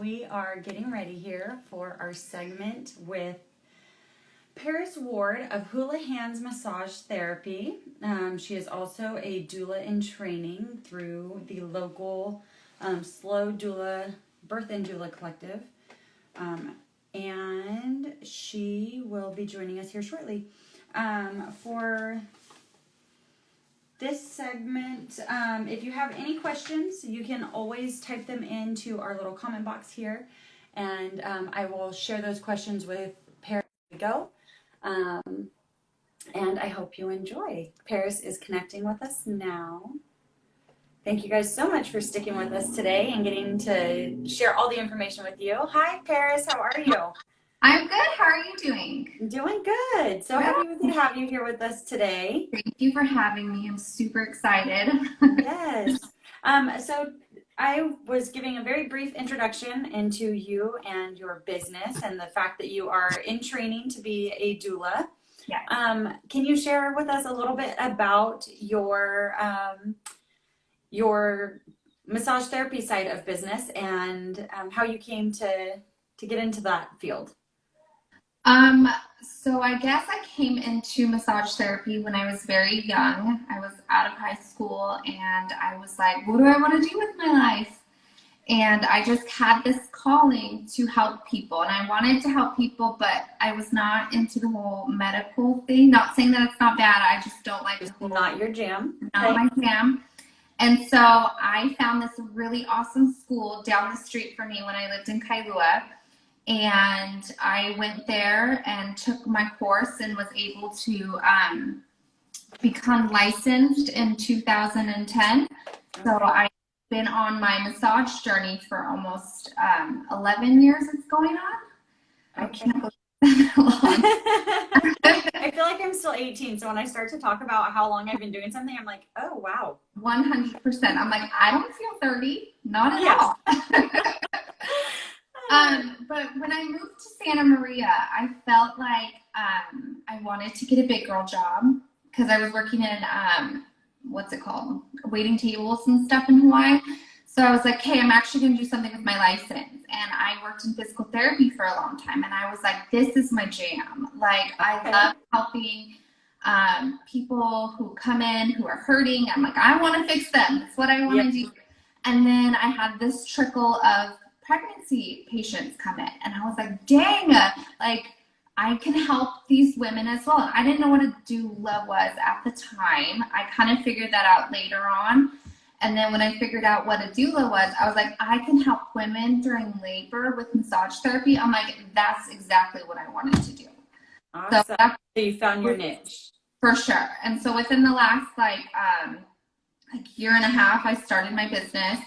we are getting ready here for our segment with Paris Ward of Hula Hands Massage Therapy. She is also a doula in training through the local Slow Doula Birth and Doula Collective. And she will be joining us here shortly. For this segment, if you have any questions, you can always type them into our little comment box here, and I will share those questions with Paris as we go. And I hope you enjoy. Paris is connecting with us now. Thank you guys so much for sticking with us today and getting to share all the information with you. Hi, Paris. How are you? I'm good. How are you doing? Doing good. So happy to have you here with us today. Thank you for having me. I'm super excited. Yes. So I was giving a very brief introduction into you and your business and the fact that you are in training to be a doula. Yes. Can you share with us a little bit about your massage therapy side of business and how you came to get into that field? So I guess I came into massage therapy when I was very young. I was out of high school and I was like, what do I want to do with my life? And I just had this calling to help people, and I wanted to help people, but I was not into the whole medical thing. Not saying that it's not bad. I just don't like the whole, not your jam. Not my jam. And so I found this really awesome school down the street from me when I lived in Kailua. And I went there and took my course and was able to become licensed in 2010. So I've been on my massage journey for almost 11 years it's going on. Okay. I feel like I'm still 18, so when I start to talk about how long I've been doing something, I'm like, oh, wow. 100%. I'm like, I don't feel 30, not at all. But when I moved to Santa Maria, I felt like I wanted to get a big girl job because I was working in, what's it called? Waiting tables and stuff in Hawaii. So I was like, hey, I'm actually going to do something with my license. And I worked in physical therapy for a long time. And I was like, this is my jam. Like, I love helping people who come in who are hurting. I'm like, I want to fix them. That's what I want to do. And then I had this trickle of pregnancy patients come in, and I was like, dang, like I can help these women as well. I didn't know what a doula was at the time. I kind of figured that out later on. And then when I figured out what a doula was, I was like, I can help women during labor with massage therapy. I'm like, that's exactly what I wanted to do. Awesome. So you found your niche. For sure. And so within the last like year and a half, I started my business.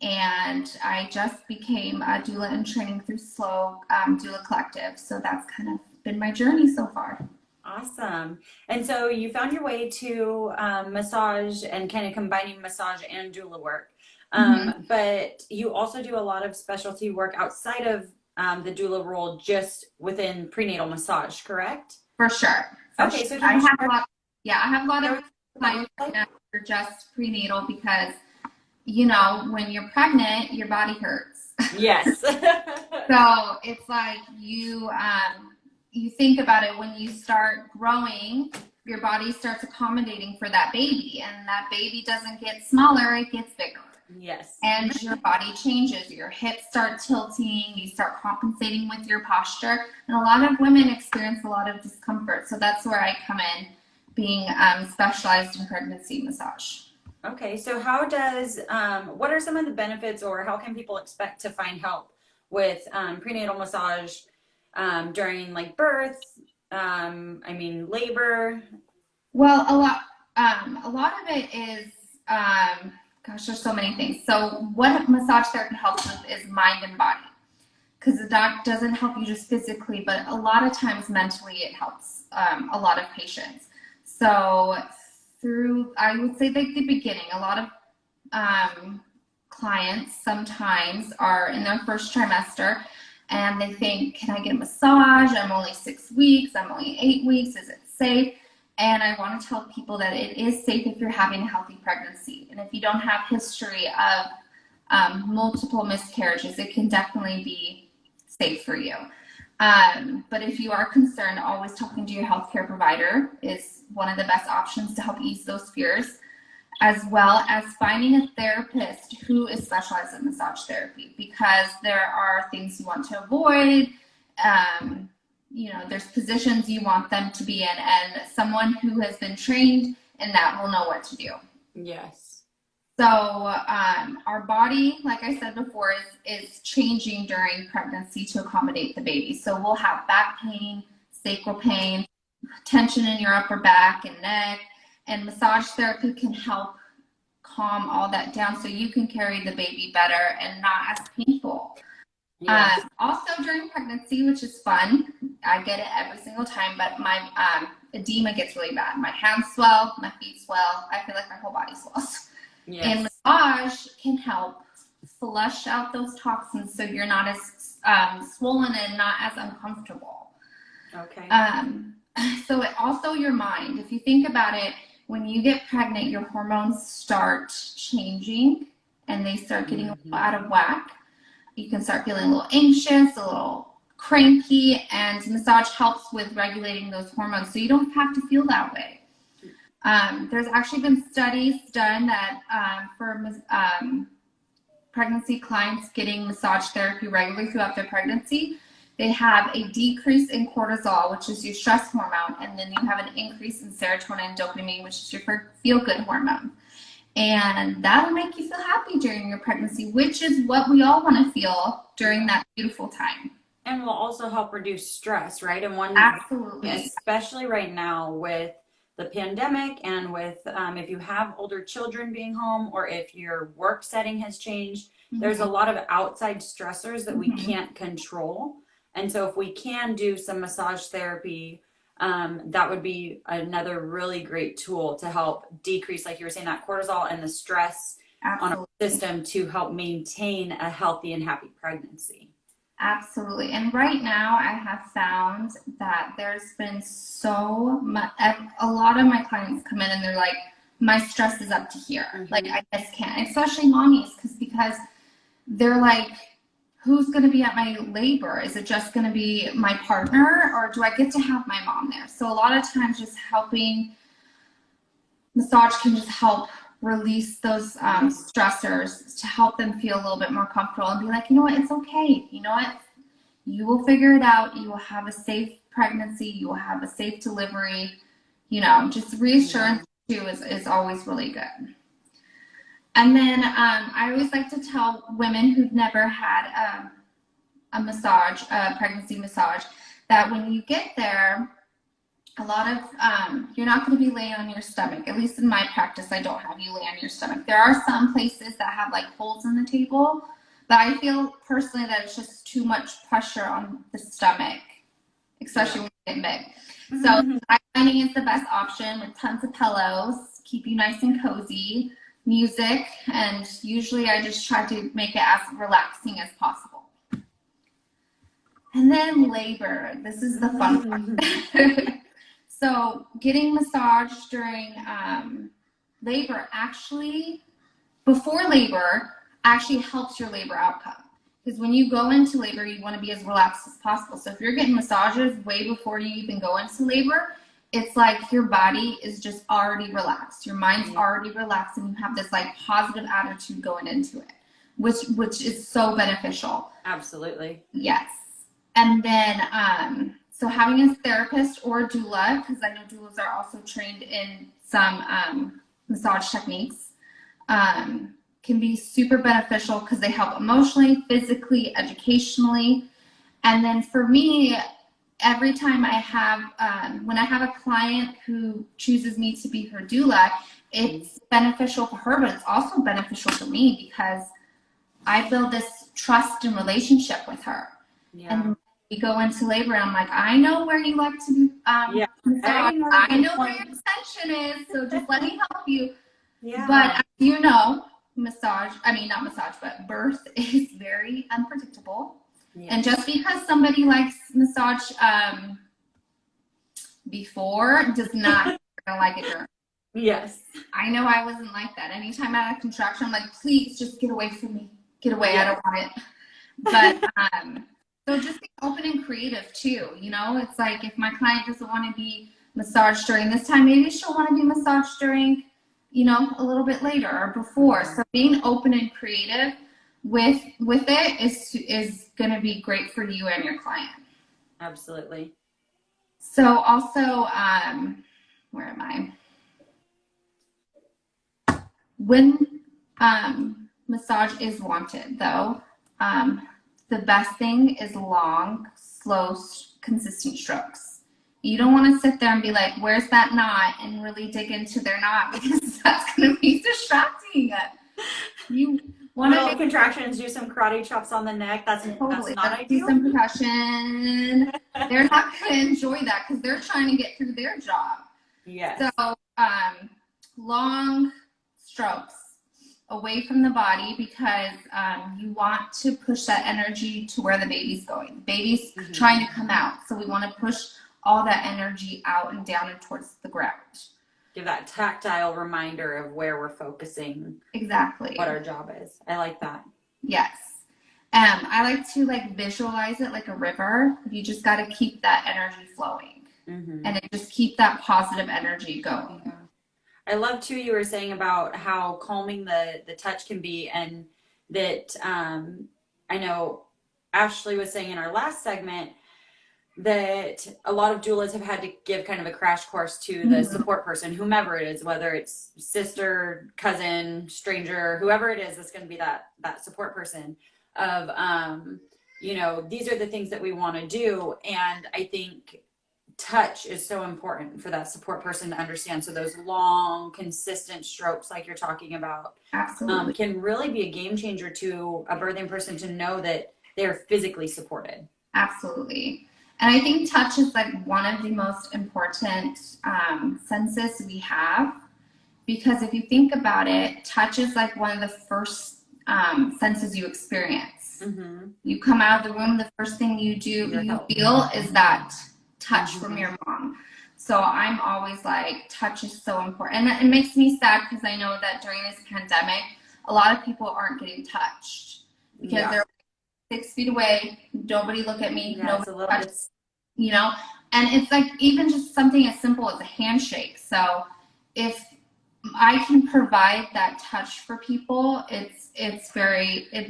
And I just became a doula in training through Slow Doula Collective. So that's kind of been my journey so far. Awesome. And so you found your way to massage and kind of combining massage and doula work. But you also do a lot of specialty work outside of the doula role, just within prenatal massage, correct? For sure. Okay. So I have a lot of clients that are just prenatal because, you know, when you're pregnant, your body hurts. Yes. So it's like you think about it, when you start growing, your body starts accommodating for that baby, and that baby doesn't get smaller, it gets bigger. Yes. And your body changes. Your hips start tilting. You start compensating with your posture. And a lot of women experience a lot of discomfort. So that's where I come in, being specialized in pregnancy massage. Okay, so how does, what are some of the benefits, or how can people expect to find help with prenatal massage during like birth, labor? Well, a lot of it is, gosh, there's so many things. So what massage therapy helps with is mind and body, because the doc doesn't help you just physically, but a lot of times mentally it helps a lot of patients. So through, I would say like the beginning, a lot of clients sometimes are in their first trimester and they think, can I get a massage? I'm only 6 weeks, I'm only 8 weeks, is it safe? And I want to tell people that it is safe if you're having a healthy pregnancy. And if you don't have history of multiple miscarriages, it can definitely be safe for you. But if you are concerned, always talking to your healthcare provider is one of the best options to help ease those fears, as well as finding a therapist who is specialized in massage therapy, because there are things you want to avoid. You know, there's positions you want them to be in, and someone who has been trained in that will know what to do. Yes. So our body, like I said before, is changing during pregnancy to accommodate the baby. So we'll have back pain, sacral pain, tension in your upper back and neck, and massage therapy can help calm all that down so you can carry the baby better and not as painful. Yes. Also during pregnancy, which is fun, I get it every single time, but my edema gets really bad. My hands swell, my feet swell. I feel like my whole body swells. Yes. And massage can help flush out those toxins so you're not as swollen and not as uncomfortable. Okay. So it also your mind. If you think about it, when you get pregnant, your hormones start changing and they start getting a little out of whack. You can start feeling a little anxious, a little cranky, and massage helps with regulating those hormones so you don't have to feel that way. There's actually been studies done that for pregnancy clients getting massage therapy regularly throughout their pregnancy, they have a decrease in cortisol, which is your stress hormone, and then you have an increase in serotonin and dopamine, which is your feel-good hormone. And that'll make you feel happy during your pregnancy, which is what we all want to feel during that beautiful time. And will also help reduce stress, right? And one, absolutely, especially right now with the pandemic and with if you have older children being home or if your work setting has changed, there's a lot of outside stressors that we can't control. And so if we can do some massage therapy, that would be another really great tool to help decrease, like you were saying, that cortisol and the stress on our system to help maintain a healthy and happy pregnancy. Absolutely. And right now I have found that there's been so much, a lot of my clients come in and they're like, my stress is up to here. Like I just can't, especially mommies, because they're like, who's going to be at my labor? Is it just going to be my partner, or do I get to have my mom there? So a lot of times just helping, massage can just help release those stressors to help them feel a little bit more comfortable and be like, you know what, it's okay. You know what, you will figure it out. You will have a safe pregnancy. You will have a safe delivery. You know, just reassurance too is always really good. And then I always like to tell women who've never had a massage, a pregnancy massage, that when you get there, a lot of, you're not going to be laying on your stomach. At least in my practice, I don't have you lay on your stomach. There are some places that have like holes in the table, but I feel personally that it's just too much pressure on the stomach, especially when you get big. So reclining is the best option with tons of pillows, keep you nice and cozy, music, and usually I just try to make it as relaxing as possible. And then labor. This is the fun part. So getting massage during labor actually, before labor, actually helps your labor outcome. Because when you go into labor, you want to be as relaxed as possible. So if you're getting massages way before you even go into labor, it's like your body is just already relaxed. Your mind's already relaxed, and you have this like positive attitude going into it, which is so beneficial. Absolutely. Yes. And then so having a therapist or a doula, because I know doulas are also trained in some massage techniques, can be super beneficial because they help emotionally, physically, educationally. And then for me, every time I have, when I have a client who chooses me to be her doula, it's beneficial for her, but it's also beneficial for me because I build this trust and relationship with her. Yeah. And we go into labor and I'm like, I know where you like to be massage. I know where your extension is, so just let me help you. Yeah. But as you know, birth is very unpredictable. Yes. And just because somebody likes massage before does not mean they're gonna like it during. Yes. I know I wasn't like that. Anytime I had a contraction, I'm like, please just get away from me. get away. I don't want it. But so just be open and creative too. You know, it's like if my client doesn't want to be massaged during this time, maybe she'll want to be massaged during, you know, a little bit later or before. So being open and creative with it is going to be great for you and your client. Absolutely. So also, where am I? When massage is wanted, though, the best thing is long, slow, consistent strokes. You don't want to sit there and be like, where's that knot? And really dig into their knot, because that's going to be distracting. You want to contractions, do some karate chops on the neck. That's not ideal. Do some percussion. They're not going to enjoy that because they're trying to get through their job. Yes. So long strokes away from the body, because you want to push that energy to where the baby's going. Baby's trying to come out, so we want to push all that energy out and down and towards the ground. Give that tactile reminder of where we're focusing. Exactly. What our job is. I like that. Yes. I like to visualize it like a river. You just got to keep that energy flowing, and just keep that positive energy going. Yeah. I love too, you were saying about how calming the touch can be, and that I know Ashley was saying in our last segment that a lot of doulas have had to give kind of a crash course to the support person, whomever it is, whether it's sister, cousin, stranger, whoever it is that's going to be that support person of, you know, these are the things that we want to do. And I think touch is so important for that support person to understand. So those long, consistent strokes like you're talking about can really be a game changer to a birthing person to know that they're physically supported. Absolutely. And I think touch is one of the most important senses we have, because if you think about it, touch is one of the first senses you experience. You come out of the room, the first thing you feel is that touch from your mom. So I'm always touch is so important. And it makes me sad, because I know that during this pandemic, a lot of people aren't getting touched because they're 6 feet away. Nobody look at me. Nobody touch, you know, and it's even just something as simple as a handshake. So if I can provide that touch for people, it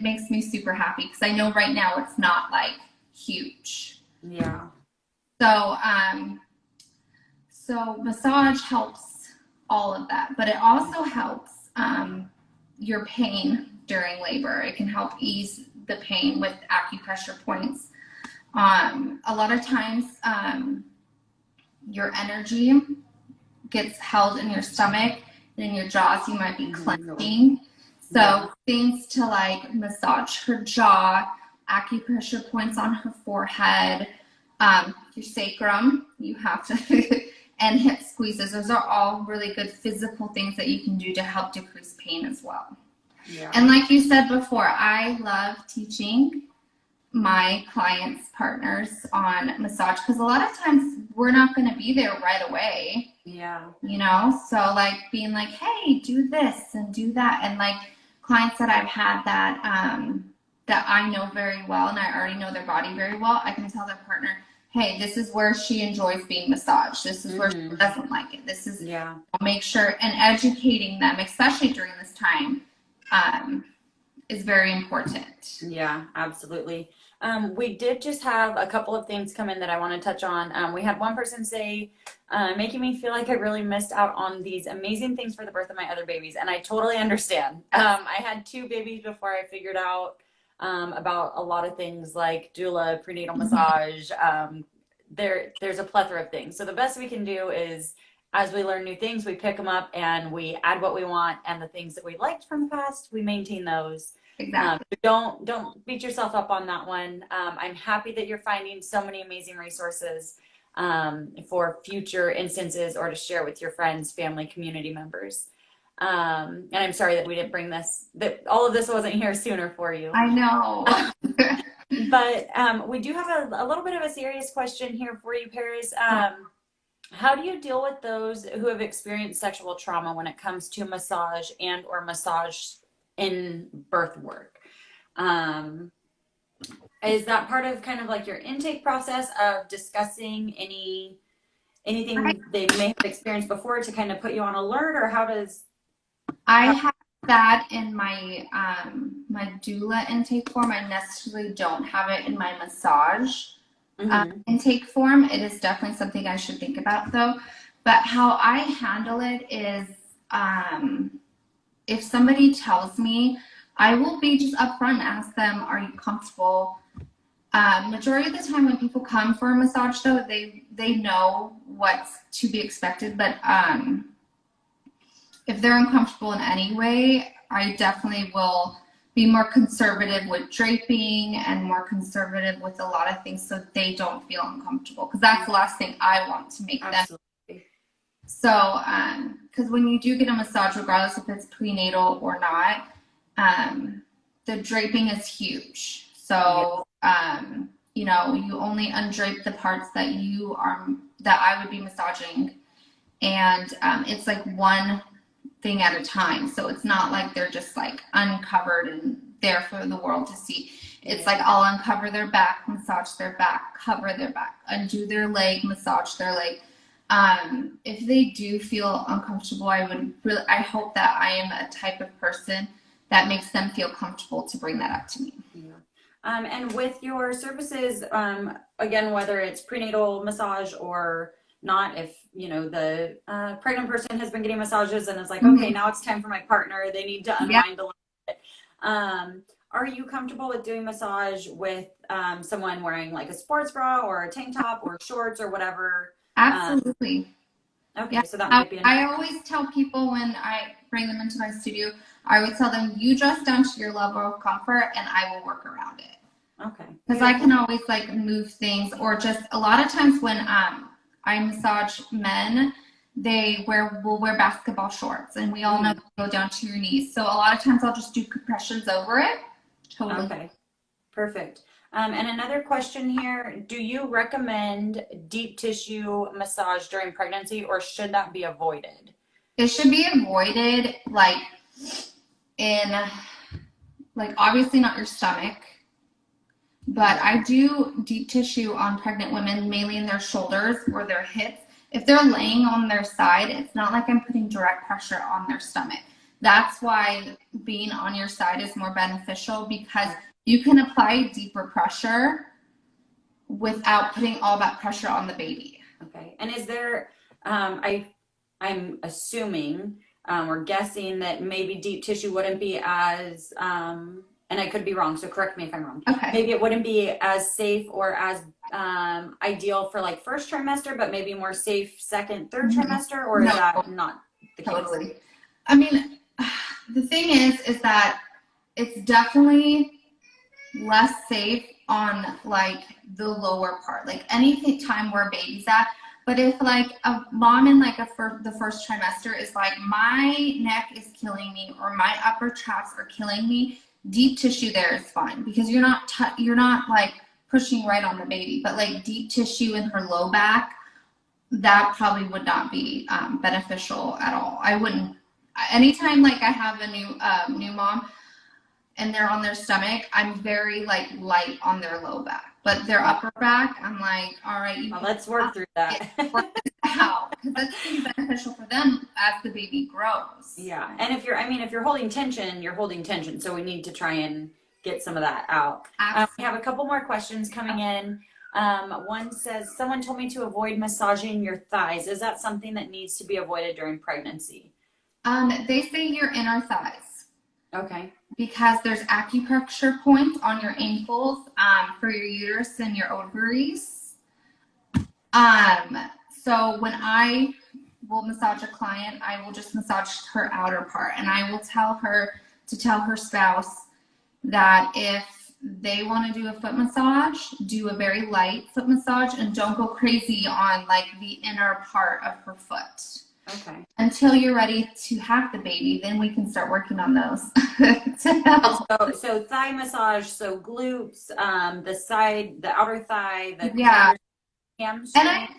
makes me super happy, because I know right now it's not huge. Yeah. So massage helps all of that, but it also helps your pain during labor. It can help ease the pain with acupressure points. A lot of times your energy gets held in your stomach and in your jaws. You might be clenching. So things to massage her jaw, acupressure points on her forehead, your sacrum, you have to, and hip squeezes. Those are all really good physical things that you can do to help decrease pain as well. Yeah. And like you said before, I love teaching my clients, partners on massage, because a lot of times we're not going to be there right away. Yeah. You know, so being hey, do this and do that. And clients that I've had that that I know very well, and I already know their body very well, I can tell their partner, hey, this is where she enjoys being massaged. This is where she doesn't like it. This is, make sure, and educating them, especially during this time, is very important. Yeah, absolutely. We did just have a couple of things come in that I want to touch on. We had one person say, making me feel like I really missed out on these amazing things for the birth of my other babies. And I totally understand. I had 2 babies before I figured out about a lot of things like doula, prenatal massage. There's a plethora of things. So the best we can do is, as we learn new things, we pick them up and we add what we want, and the things that we liked from the past, we maintain those. Exactly. Don't beat yourself up on that one. I'm happy that you're finding so many amazing resources for future instances, or to share with your friends, family, community members. And I'm sorry that we didn't bring that all of this wasn't here sooner for you. I know. But we do have a little bit of a serious question here for you, Paris. How do you deal with those who have experienced sexual trauma when it comes to massage and or massage in birth work? Is that part of kind of like your intake process of discussing anything they may have experienced before to kind of put you on alert, or how does? I have that in my my doula intake form. I necessarily don't have it in my massage intake form. It is definitely something I should think about though. But how I handle it is, if somebody tells me, I will be just upfront and ask them, "Are you comfortable?" Majority of the time when people come for a massage, though, they know what's to be expected. But if they're uncomfortable in any way, I definitely will be more conservative with draping and more conservative with a lot of things so they don't feel uncomfortable. Because that's the last thing I want to make them. So, because when you do get a massage, regardless if it's prenatal or not, the draping is huge. So, you know, you only undrape the parts that that I would be massaging, and it's like one thing at a time. So it's not like they're just like uncovered and there for the world to see. It's like I'll uncover their back, massage their back, cover their back, undo their leg, massage their leg. If they do feel uncomfortable, I hope that I am a type of person that makes them feel comfortable to bring that up to me. Yeah. And with your services, again, whether it's prenatal massage or not, if you know the pregnant person has been getting massages and is like, okay, now it's time for my partner, they need to unwind a little bit. Are you comfortable with doing massage with someone wearing like a sports bra or a tank top or shorts or whatever? Absolutely. Okay, so that might be I always tell people when I bring them into my studio, I would tell them, you dress down to your level of comfort and I will work around it. Okay. Because I can always like move things, or just a lot of times when I massage men, will wear basketball shorts, and we all know go down to your knees. So a lot of times I'll just do compressions over it. Totally. Okay, perfect. And another question here, do you recommend deep tissue massage during pregnancy, or should that be avoided? It should be avoided, like obviously not your stomach, but I do deep tissue on pregnant women, mainly in their shoulders or their hips. If they're laying on their side, it's not like I'm putting direct pressure on their stomach. That's why being on your side is more beneficial, because you can apply deeper pressure without putting all that pressure on the baby. Okay. And is there, I'm assuming or guessing that maybe deep tissue wouldn't be as, and I could be wrong, so correct me if I'm wrong. Okay. Maybe it wouldn't be as safe or as ideal for like first trimester, but maybe more safe second, third trimester, or is that not the case? Totally. I mean, the thing is that it's definitely less safe on like the lower part, like any time where a baby's at. But if like a mom in like the first trimester is like, my neck is killing me or my upper traps are killing me, deep tissue there is fine, because you're not like pushing right on the baby. But like deep tissue in her low back, that probably would not be beneficial at all. I wouldn't. Anytime like I have a new mom and they're on their stomach, I'm very like light on their low back. But their upper back, I'm like, all right, let's work through that. Work this out, because that's going to be beneficial for them as the baby grows. Yeah, and if you're holding tension, you're holding tension. So we need to try and get some of that out. We have a couple more questions coming in. One says, someone told me to avoid massaging your thighs. Is that something that needs to be avoided during pregnancy? They say your inner thighs. Okay. Because there's acupressure points on your ankles for your uterus and your ovaries. So when I will massage a client, I will just massage her outer part, and I will tell her to tell her spouse that if they want to do a foot massage, do a very light foot massage, and don't go crazy on like the inner part of her foot. Okay. Until you're ready to have the baby, then we can start working on those. So thigh massage, so glutes, the side, the outer thigh, the hamstring. And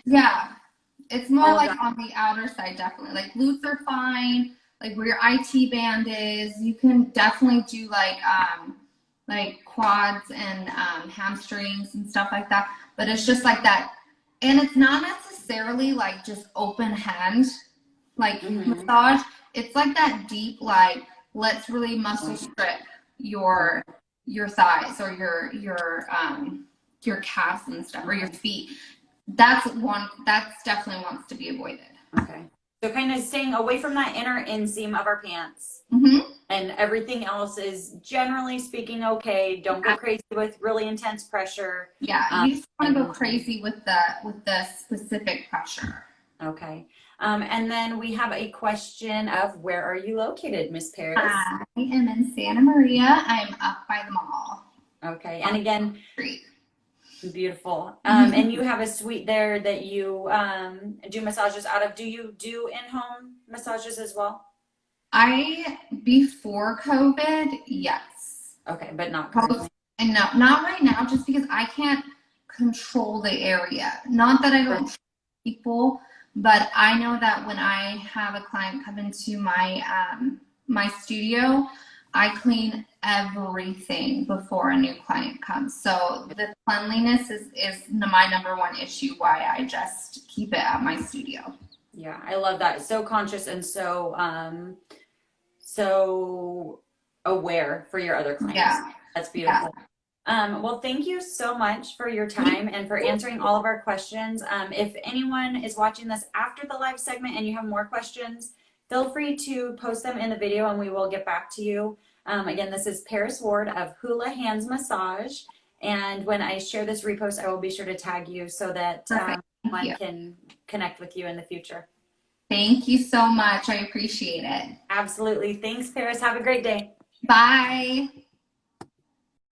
it's more like on the outer side, definitely. Like glutes are fine, like where your IT band is. You can definitely do like like quads and hamstrings and stuff like that. But it's just like that. And it's not necessarily like just open hand, like massage. It's like that deep, like, let's really muscle strip your thighs or your calves and stuff, or your feet. That's definitely wants to be avoided. Okay. So kind of staying away from that inner inseam of our pants. And everything else is generally speaking okay. Don't go crazy with really intense pressure. Yeah, you just want to go crazy with the specific pressure. Okay. And then we have a question of, where are you located, Miss Paris? I am in Santa Maria. I'm up by the mall. Okay. And again, Street. Beautiful. And you have a suite there that you do massages out of. Do you do in-home massages as well? Before COVID, yes. Okay, but not currently. And no, not right now, just because I can't control the area. Not that I don't trust people, but I know that when I have a client come into my my studio, I clean everything before a new client comes. So the cleanliness is my number one issue, why I just keep it at my studio. Yeah, I love that. So conscious and so so aware for your other clients. Yeah. That's beautiful. Yeah. Well, thank you so much for your time and for answering all of our questions. If anyone is watching this after the live segment and you have more questions, feel free to post them in the video and we will get back to you. Again, this is Paris Ward of Hula Hands Massage. And when I share this repost, I will be sure to tag you so that one can connect with you in the future. Thank you so much. I appreciate it. Absolutely. Thanks, Paris. Have a great day. Bye.